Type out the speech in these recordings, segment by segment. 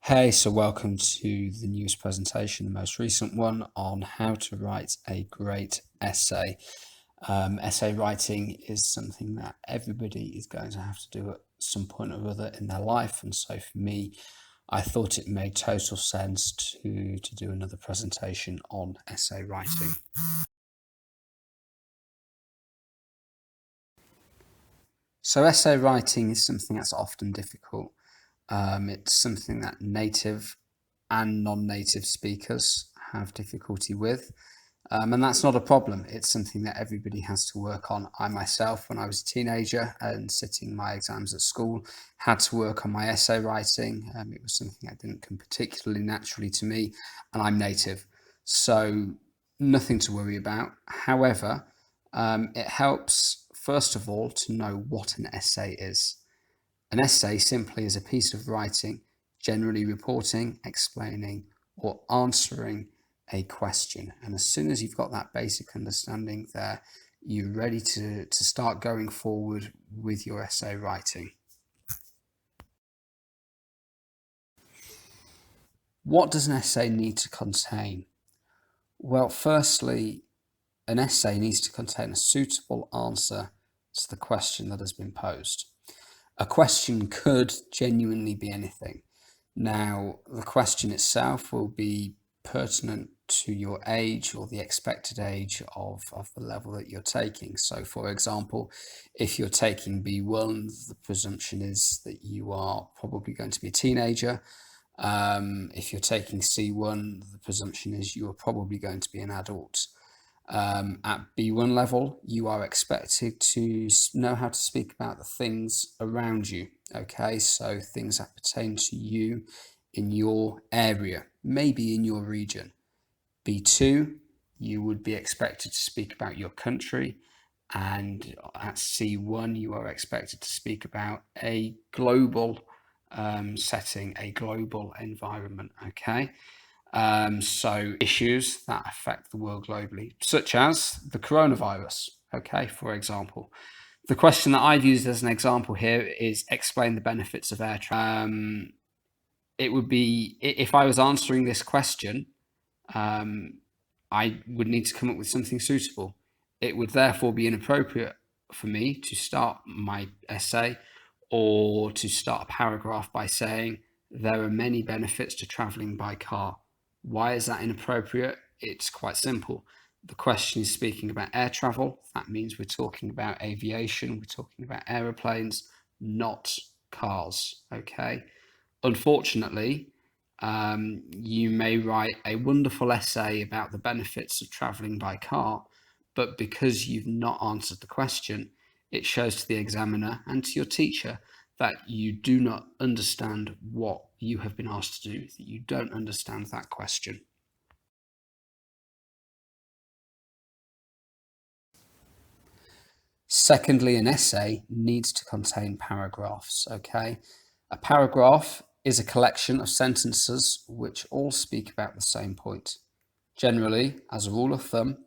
Hey, so welcome to the newest presentation, the most recent one on how to write a great essay. Essay writing is something that everybody is going to have to do at some point or other in their life. And so for me, I thought it made total sense to do another presentation on essay writing. So essay writing is something that's often difficult. It's something that native and non-native speakers have difficulty with. And that's not a problem. It's something that everybody has to work on. I myself, when I was a teenager and sitting my exams at school, had to work on my essay writing. It was something that didn't come particularly naturally to me, and I'm native. So nothing to worry about. However, it helps, first of all, to know what an essay is. An essay simply is a piece of writing, generally reporting, explaining, or answering a question. And as soon as you've got that basic understanding there, you're ready to start going forward with your essay writing. What does an essay need to contain? Well, firstly, an essay needs to contain a suitable answer to the question that has been posed. A question could genuinely be anything. Now, the question itself will be pertinent to your age or the expected age of the level that you're taking. So, for example, if you're taking B1, the presumption is that you are probably going to be a teenager. If you're taking C1, the presumption is you are probably going to be an adult. At B1 level, you are expected to know how to speak about the things around you. Okay, so things that pertain to you in your area, maybe in your region. B2, you would be expected to speak about your country. And at C1, you are expected to speak about a global setting, a global environment. Okay. So issues that affect the world globally, such as the coronavirus, okay, for example. The question that I've used as an example here is explain the benefits of air travel. It would be, if I was answering this question, I would need to come up with something suitable. It would therefore be inappropriate for me to start my essay or to start a paragraph by saying there are many benefits to traveling by car. Why is that inappropriate? It's quite simple. The question is speaking about air travel. That means we're talking about aviation, we're talking about aeroplanes, not cars. Okay. Unfortunately, you may write a wonderful essay about the benefits of traveling by car, but because you've not answered the question, it shows to the examiner and to your teacher that you do not understand what you have been asked to do, that you don't understand that question. Secondly, an essay needs to contain paragraphs, okay? A paragraph is a collection of sentences which all speak about the same point. Generally, as a rule of thumb,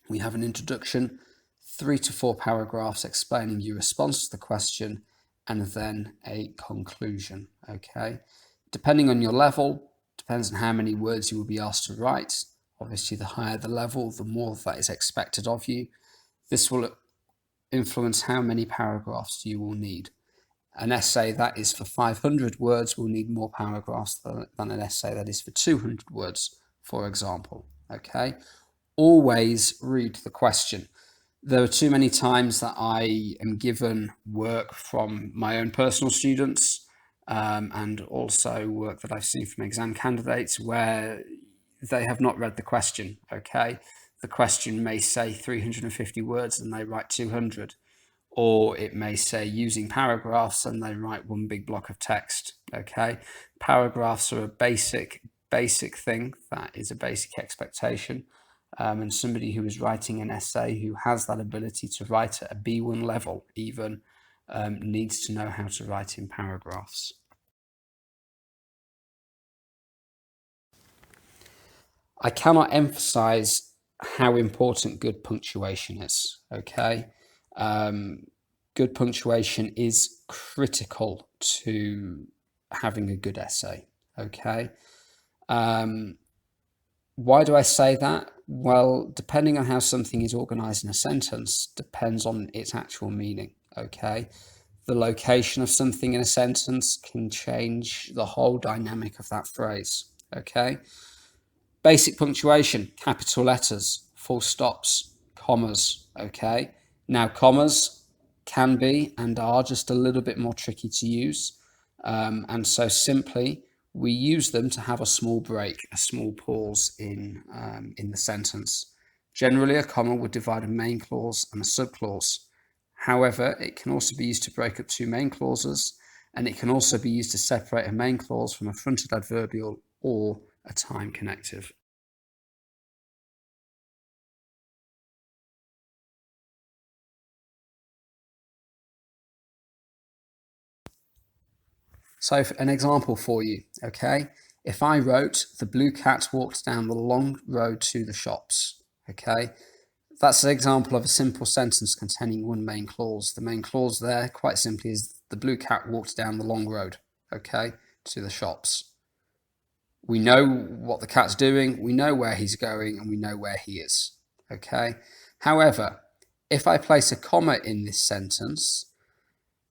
we have an introduction, 3 to 4 paragraphs explaining your response to the question, and then a conclusion, okay? Depending on your level, depends on how many words you will be asked to write. Obviously, the higher the level, the more that is expected of you. This will influence how many paragraphs you will need. An essay that is for 500 words will need more paragraphs than an essay that is for 200 words, for example, okay? Always read the question. There are too many times that I am given work from my own personal students and also work that I've seen from exam candidates where they have not read the question, okay? The question may say 350 words and they write 200, or it may say using paragraphs and they write one big block of text, okay? Paragraphs are a basic thing, that is a basic expectation. And somebody who is writing an essay who has that ability to write at a B1 level even needs to know how to write in paragraphs. I cannot emphasize how important good punctuation is, okay? Good punctuation is critical to having a good essay. Okay. Why do I say that? Well, depending on how something is organized in a sentence depends on its actual meaning. Okay. The location of something in a sentence can change the whole dynamic of that phrase. Okay. Basic punctuation, capital letters, full stops, commas. Okay. Now, commas can be and are just a little bit more tricky to use. And so simply we use them to have a small break, a small pause in the sentence. Generally, a comma would divide a main clause and a subclause. However, it can also be used to break up two main clauses, and it can also be used to separate a main clause from a fronted adverbial or a time connective. So an example for you, okay? If I wrote, the blue cat walked down the long road to the shops, okay? That's an example of a simple sentence containing one main clause. The main clause there, quite simply, is the blue cat walked down the long road, okay, to the shops. We know what the cat's doing, we know where he's going, and we know where he is, okay? However, if I place a comma in this sentence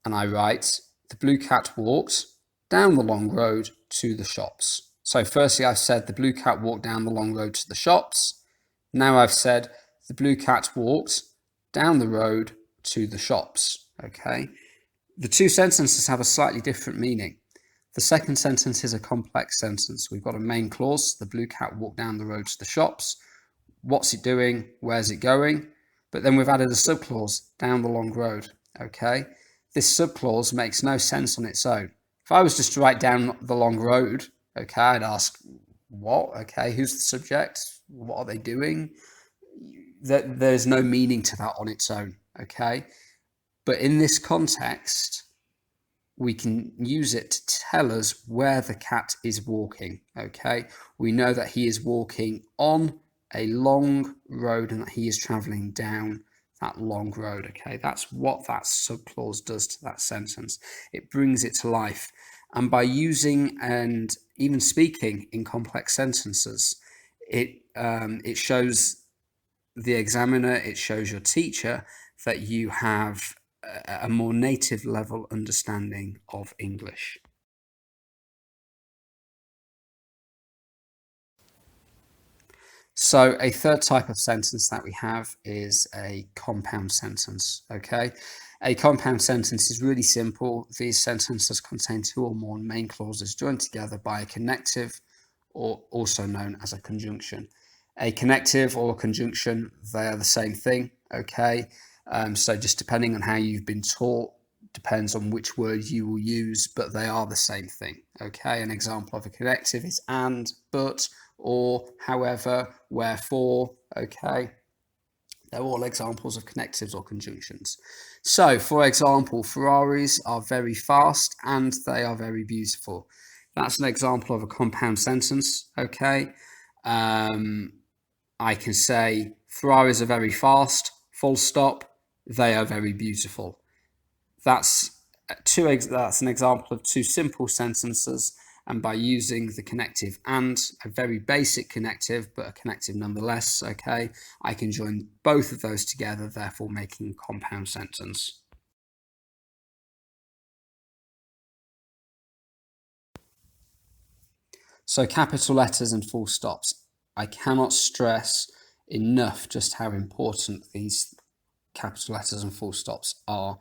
and I write, the blue cat walked down the long road to the shops. So firstly, I've said the blue cat walked down the long road to the shops. Now I've said the blue cat walked down the road to the shops. Okay. The two sentences have a slightly different meaning. The second sentence is a complex sentence. We've got a main clause, the blue cat walked down the road to the shops. What's it doing? Where's it going? But then we've added a subclause, down the long road. Okay. This subclause makes no sense on its own. If I was just to write down the long road, okay, I'd ask, what? Okay, who's the subject? What are they doing? There's no meaning to that on its own, okay? But in this context, we can use it to tell us where the cat is walking, okay? We know that he is walking on a long road and that he is traveling down that long road, okay? That's what that subclause does to that sentence. It brings it to life. And by using and even speaking in complex sentences, it shows the examiner, it shows your teacher that you have a more native level understanding of English. So a third type of sentence that we have is a compound sentence, okay? A compound sentence is really simple. These sentences contain two or more main clauses joined together by a connective, or also known as a conjunction. A connective or a conjunction, they are the same thing, okay? So just depending on how you've been taught, depends on which word you will use, but they are the same thing, okay? An example of a connective is and, but, or, however, wherefore, okay? They're all examples of connectives or conjunctions. So, for example, Ferraris are very fast and they are very beautiful. That's an example of a compound sentence, okay? I can say Ferraris are very fast, full stop, they are very beautiful. That's an example of two simple sentences, and by using the connective and, a very basic connective, but a connective nonetheless, okay, I can join both of those together, therefore making a compound sentence. So capital letters and full stops. I cannot stress enough just how important these capital letters and full stops are.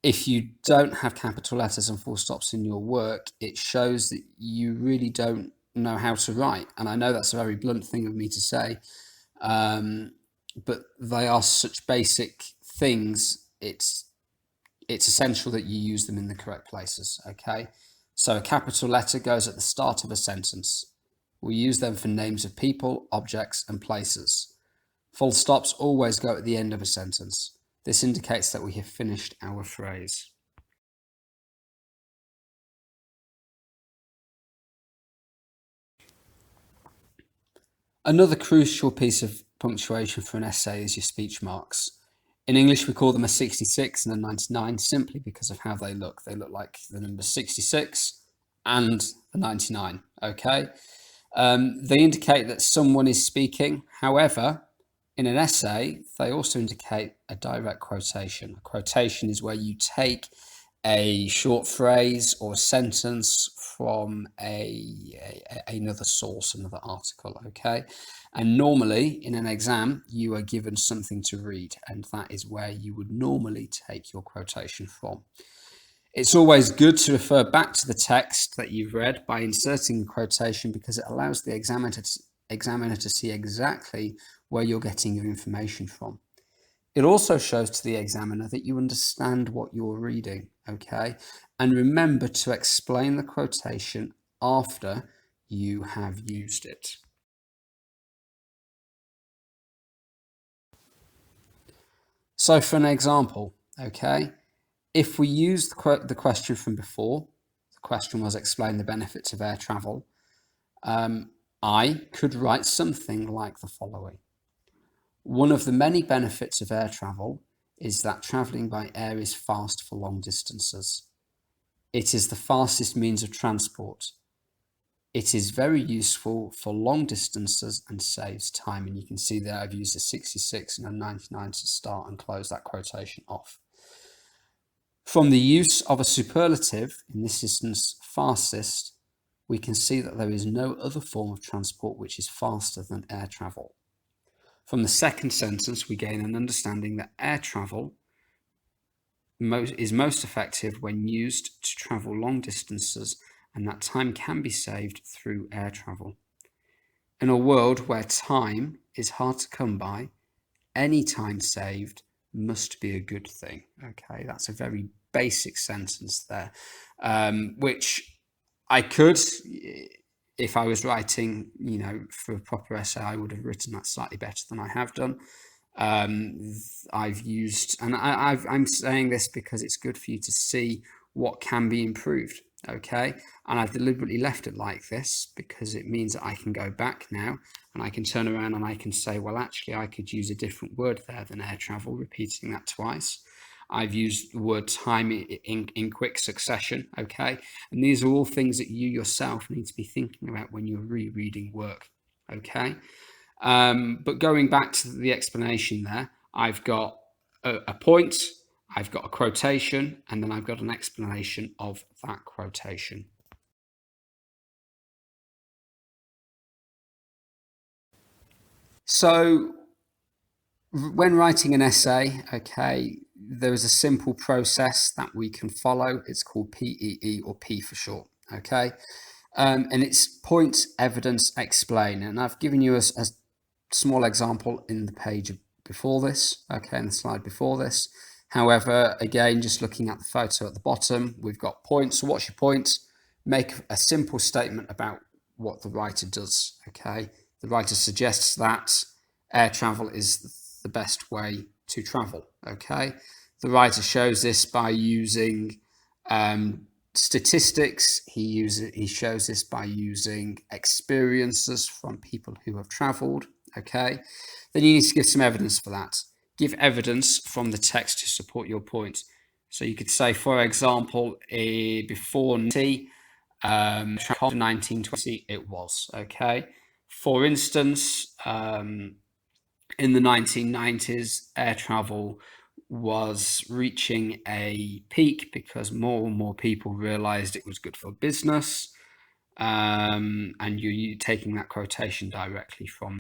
If you don't have capital letters and full stops in your work, it shows that you really don't know how to write. And I know that's a very blunt thing of me to say, but they are such basic things. It's essential that you use them in the correct places, okay? So a capital letter goes at the start of a sentence. We use them for names of people, objects, and places. Full stops always go at the end of a sentence. This indicates that we have finished our phrase. Another crucial piece of punctuation for an essay is your speech marks. In English, we call them a 66 and a 99 simply because of how they look. They look like the number 66 and the 99. okay? They indicate that someone is speaking. However, in an essay, they also indicate a direct quotation. A quotation is where you take a short phrase or a sentence from another source, another article, okay? And normally in an exam, you are given something to read, and that is where you would normally take your quotation from. It's always good to refer back to the text that you've read by inserting a quotation, because it allows the examiner to see exactly where you're getting your information from. It also shows to the examiner that you understand what you're reading, okay? And remember to explain the quotation after you have used it. So for an example, okay, if we use the question from before, the question was explain the benefits of air travel, I could write something like the following. One of the many benefits of air travel is that travelling by air is fast for long distances. It is the fastest means of transport. It is very useful for long distances and saves time. And you can see there I've used a 66 and a 99 to start and close that quotation off. From the use of a superlative, in this instance fastest, we can see that there is no other form of transport which is faster than air travel. From the second sentence, we gain an understanding that air travel is most effective when used to travel long distances, and that time can be saved through air travel. In a world where time is hard to come by, any time saved must be a good thing. Okay, that's a very basic sentence there, which I could, if I was writing, for a proper essay, I would have written that slightly better than I have done. I've used, and I'm saying this because it's good for you to see what can be improved, okay? And I've deliberately left it like this because it means that I can go back now and I can turn around and I can say, well, actually, I could use a different word there than air travel, repeating that twice. I've used the word time in quick succession, okay? And these are all things that you yourself need to be thinking about when you're rereading work, okay? But going back to the explanation there, I've got a point, I've got a quotation, and then I've got an explanation of that quotation. So when writing an essay, okay, there is a simple process that we can follow. It's called PEE, or P for short, okay? And it's point, evidence, explain. And I've given you a small example in the page before this, okay, in the slide before this. However, again, just looking at the photo at the bottom, we've got points. So what's your point? Make a simple statement about what the writer does, okay? The writer suggests that air travel is the best way to travel, okay? The writer shows this by using statistics. He shows this by using experiences from people who have traveled, okay? Then you need to give some evidence for that. Give evidence from the text to support your point. So you could say, for example, before 1920, it was, okay? For instance, in the 1990s, air travel was reaching a peak because more and more people realized it was good for business. And you're taking that quotation directly from.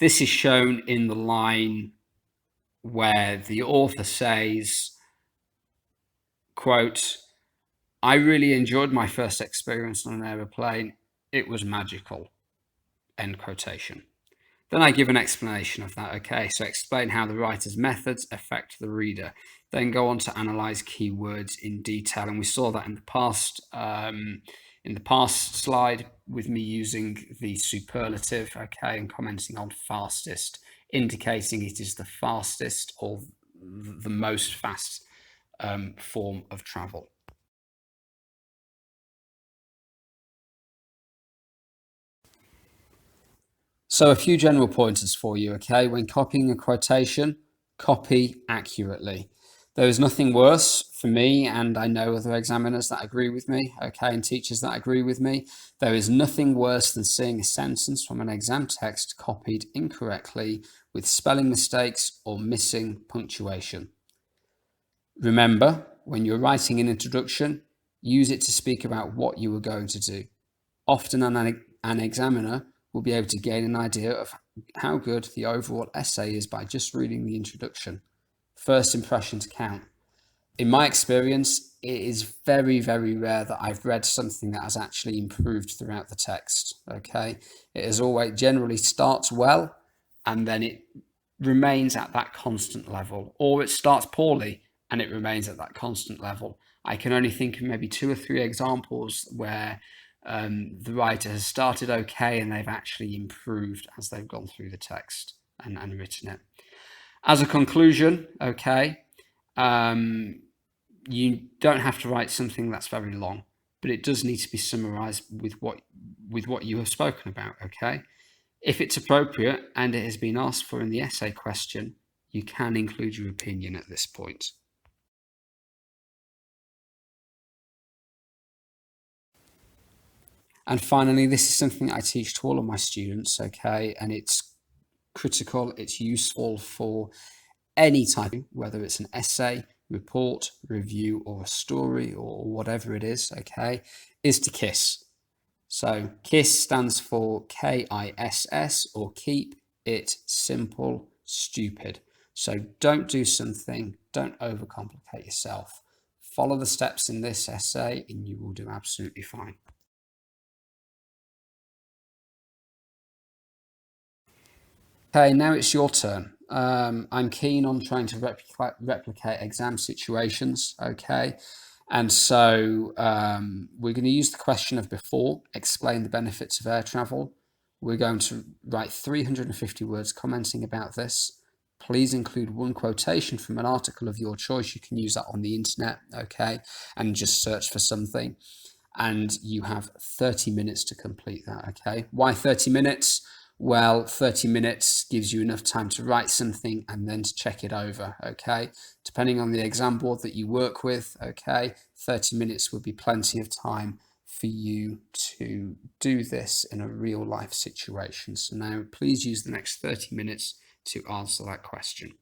This is shown in the line where the author says, quote, "I really enjoyed my first experience on an aeroplane. It was magical," end quotation. Then I give an explanation of that. Okay, so explain how the writer's methods affect the reader. Then go on to analyze keywords in detail, and we saw that in the past slide with me using the superlative, okay, and commenting on fastest, indicating it is the fastest or the most fast form of travel. So a few general pointers for you, okay? When copying a quotation, copy accurately. There is nothing worse for me, and I know other examiners that agree with me, okay, and teachers that agree with me. There is nothing worse than seeing a sentence from an exam text copied incorrectly with spelling mistakes or missing punctuation. Remember, when you're writing an introduction, use it to speak about what you are going to do. Often an examiner will be able to gain an idea of how good the overall essay is by just reading the introduction. First impressions count. In my experience, it is very, very rare that I've read something that has actually improved throughout the text. Okay, it is always generally starts well and then it remains at that constant level, or it starts poorly and it remains at that constant level. I can only think of maybe 2 or 3 examples where the writer has started okay and they've actually improved as they've gone through the text and written it. As a conclusion, okay, you don't have to write something that's very long, but it does need to be summarized with what you have spoken about, okay? If it's appropriate and it has been asked for in the essay question, you can include your opinion at this point. And finally, this is something I teach to all of my students, okay? And it's critical, it's useful for any type, whether it's an essay, report, review, or a story, or whatever it is, okay, is to KISS. So KISS stands for KISS, or keep it simple, stupid. So don't do something, don't overcomplicate yourself. Follow the steps in this essay and you will do absolutely fine. Okay, now it's your turn. I'm keen on trying to replicate exam situations, okay? And so we're going to use the question of before, explain the benefits of air travel. We're going to write 350 words commenting about this. Please include one quotation from an article of your choice. You can use that on the internet, okay? And just search for something. And you have 30 minutes to complete that, okay? Why 30 minutes? Well, 30 minutes gives you enough time to write something and then to check it over, okay? Depending on the exam board that you work with, okay, 30 minutes would be plenty of time for you to do this in a real life situation. So now please use the next 30 minutes to answer that question.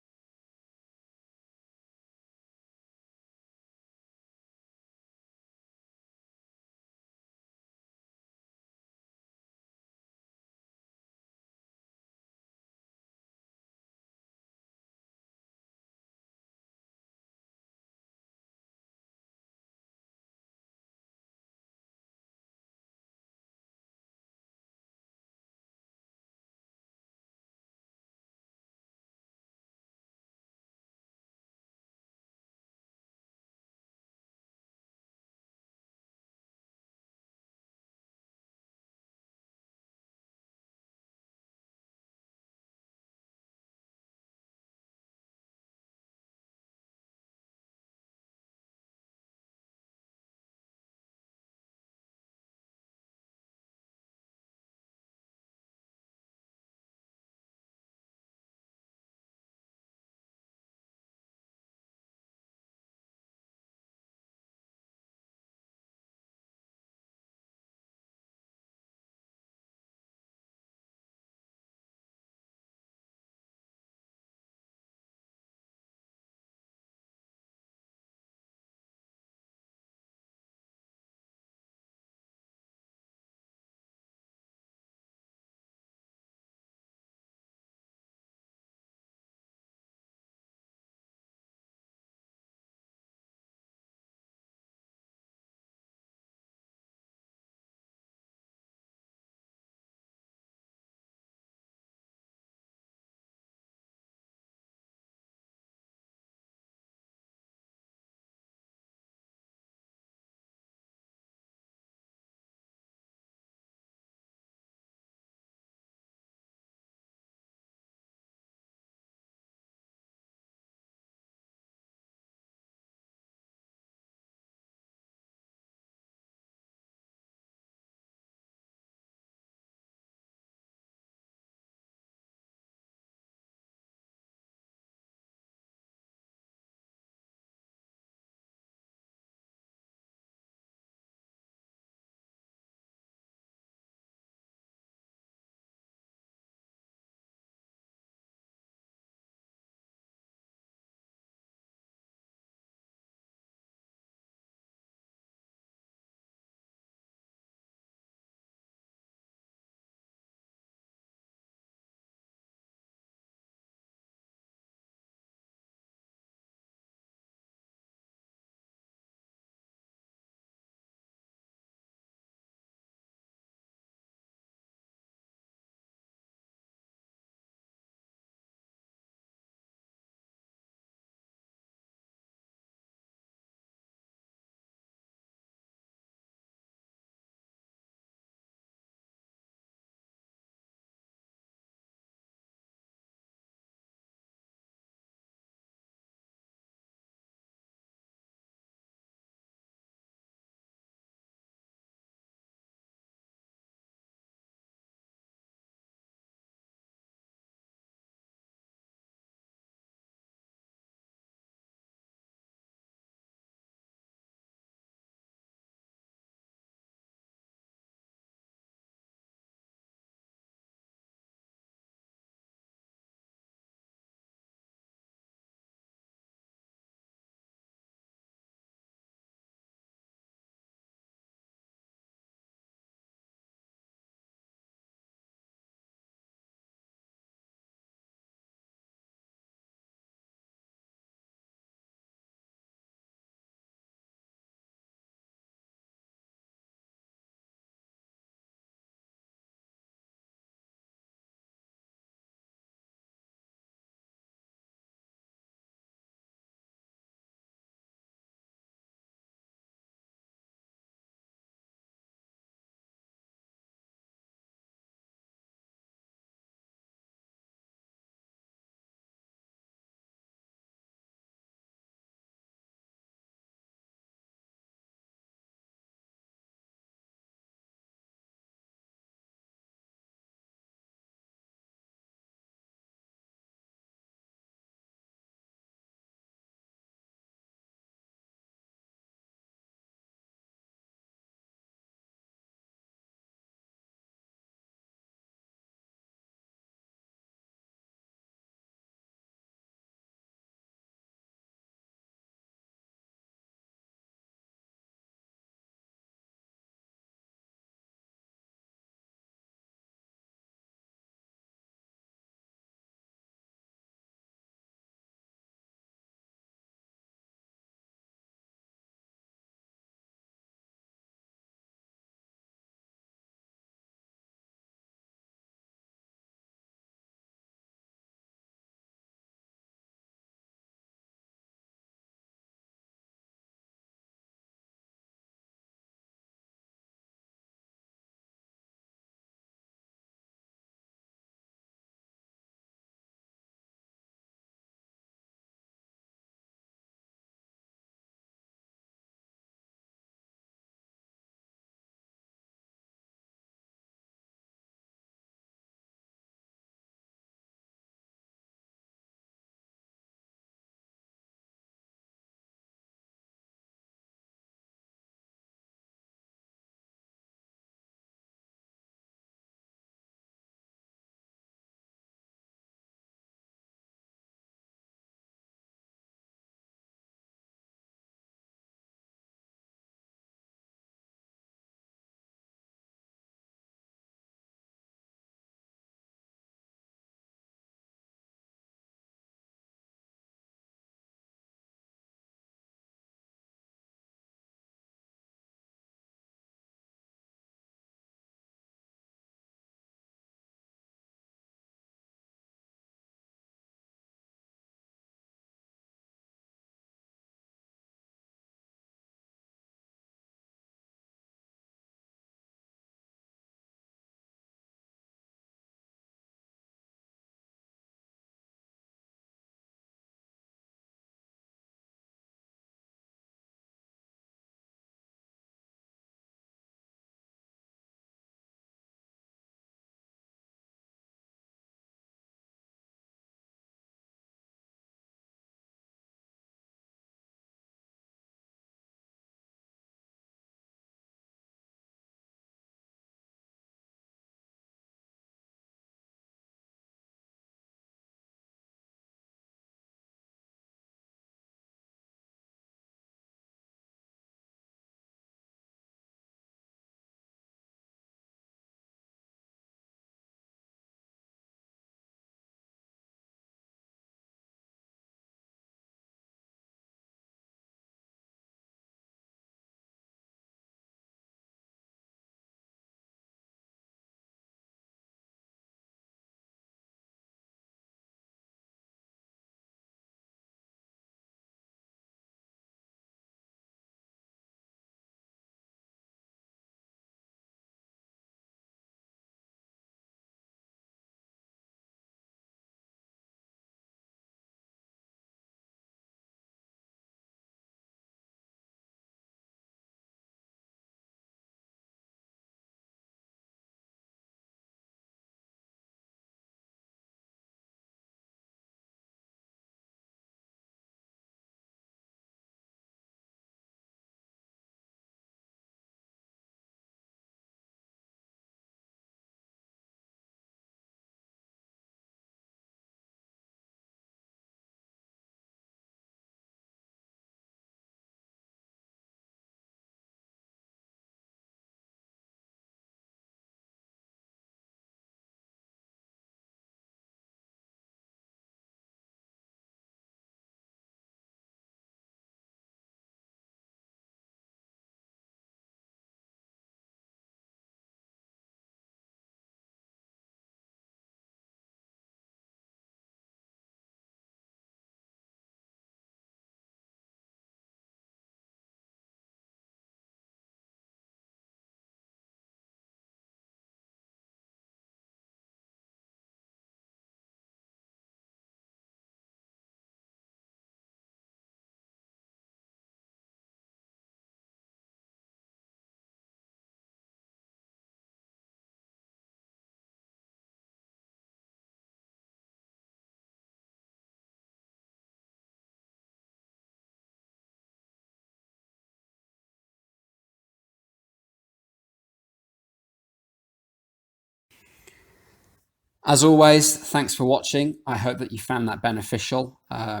As always, thanks for watching. I hope that you found that beneficial. I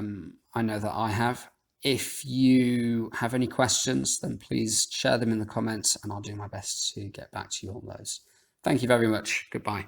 know that I have. If you have any questions, then please share them in the comments and I'll do my best to get back to you on those. Thank you very much. Goodbye.